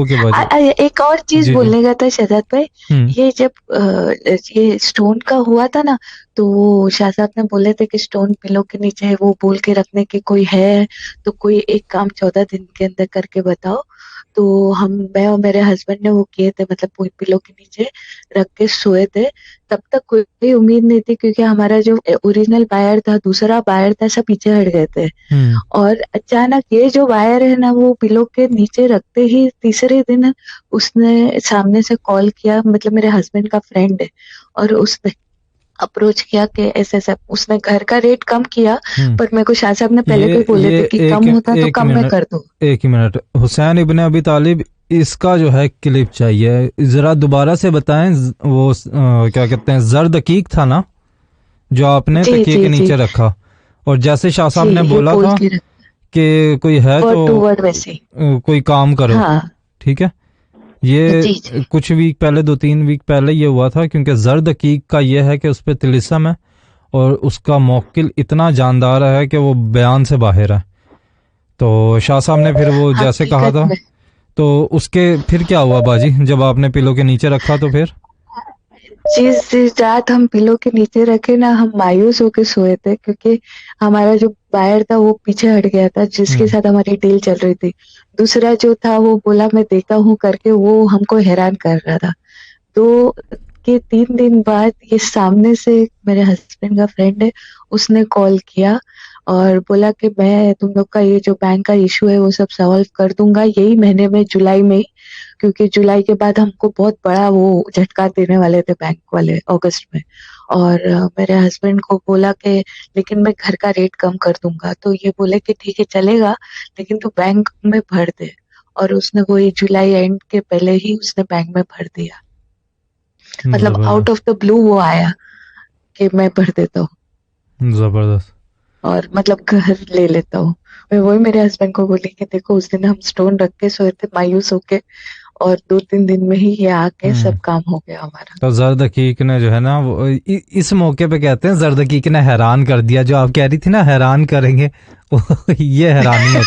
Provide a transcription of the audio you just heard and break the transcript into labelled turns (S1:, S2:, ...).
S1: Okay बाजी।
S2: एक और चीज
S1: जी जी।
S2: बोलने का था शहजाद भाई।
S1: हम्म।
S2: ये जब ये स्टोन का हुआ था ना, तो वो शाह साहब ने बोले थे कि स्टोन पिलो के नीचे है, वो बोल के रखने की कोई है तो कोई एक काम 14 दिन के अंदर करके बताओ। तो मैं और मेरे हस्बैंड ने वो किए थे, मतलब वो पिलो के नीचे रख के सोए थे। तब तक कोई उम्मीद नहीं थी, क्योंकि हमारा जो ओरिजिनल बायर था, दूसरा बायर था, सब पीछे हट गए थे।
S1: हम्म।
S2: और अचानक ये जो वायर है ना, वो पिलो के नीचे रखते ही तीसरे दिन उसने सामने से कॉल किया, मतलब मेरे हस्बैंड का फ्रेंड है, और उसने अप्रोच किया कि ऐसे ऐसा। उसने घर का रेट कम किया,
S1: हम्म।
S2: पर मेरे को शाह साहब ने पहले
S1: ये
S2: भी बोले
S1: ये
S2: थे कि
S1: एक
S2: कम होता तो
S1: एक
S2: कम में
S1: मिनट,
S2: कर दो।
S1: एक ही मिनट, हुसैन इब्ने अबी तालिब, इसका जो है क्लिप चाहिए, जरा दोबारा से बताएं। वो क्या कहते हैं, जर दकीक था ना जो आपने
S2: जी
S1: तकिए
S2: जी
S1: के
S2: जी
S1: नीचे रखा, और जैसे शाह
S2: जी,
S1: साहब ने
S2: ये
S1: बोला
S2: बोल
S1: था
S2: के
S1: कि कोई है
S2: वर्ड
S1: तो
S2: टू वर्ड वैसे ही।
S1: कोई काम करो।
S2: हाँ।
S1: ठीक है।
S2: जी
S1: ये
S2: जी।
S1: कुछ वीक पहले, 2-3 वीक पहले ये हुआ था, क्योंकि जर दकीक का ये है कि उस पर तिलिस्म है, और उसका मौक्किल इतना जानदार है कि वो बयान से बाहर है। तो शाह साहब ने फिर वो जैसे कहा
S2: हकीकत
S1: था,
S2: में
S1: तो उसके फिर क्या हुआ बाजी, जब आपने पिलो के नीचे रखा तो फिर?
S2: जिस रात हम पिलो के नीचे रखे ना, हम मायूस होके सोए थे, क्योंकि हमारा जो बायर था वो पीछे हट गया था, जिसके
S1: हम्म।
S2: साथ हमारी डील चल रही थी। दूसरा जो था वो बोला मैं देता हूँ करके, वो हमको हैरान कर रहा था। तो के 3 दिन बाद ये सामने से मेरे हस्बैंड का फ्रेंड है, उसने कॉल किया और बोला कि मैं तुम लोग का ये जो बैंक का इशू है वो सब सॉल्व कर दूंगा यही महीने में, जुलाई में ही। क्योंकि जुलाई के बाद हमको बहुत बड़ा वो झटका देने वाले थे बैंक वाले, अगस्त में। और मेरे हस्बैंड को बोला कि लेकिन मैं घर का रेट कम कर दूंगा। तो ये बोले कि ठीक है चलेगा, लेकिन तू बैंक में भर दे। और उसने वो ये जुलाई एंड के पहले ही उसने बैंक में भर दिया। मतलब आउट
S1: जबरदस्त।
S2: ऑफ द ब्लू वो आया कि मैं भर देता हूँ
S1: जबरदस्त।
S2: और मतलब घर ले लेता हूँ। मैं वही मेरे हस्बैंड को बोली कि देखो उस दिन हम स्टोन रख के सोए थे मायूस होके, और 2-3 दिन में ही ये आके
S1: हम्म।
S2: सब काम हो गया हमारा।
S1: तो जरदकीक ने जो है ना, वो इस मौके पे कहते हैं जरदकीक ने हैरान कर दिया, जो आप कह रही थी ना हैरान करेंगे, वो ये हैरानी होती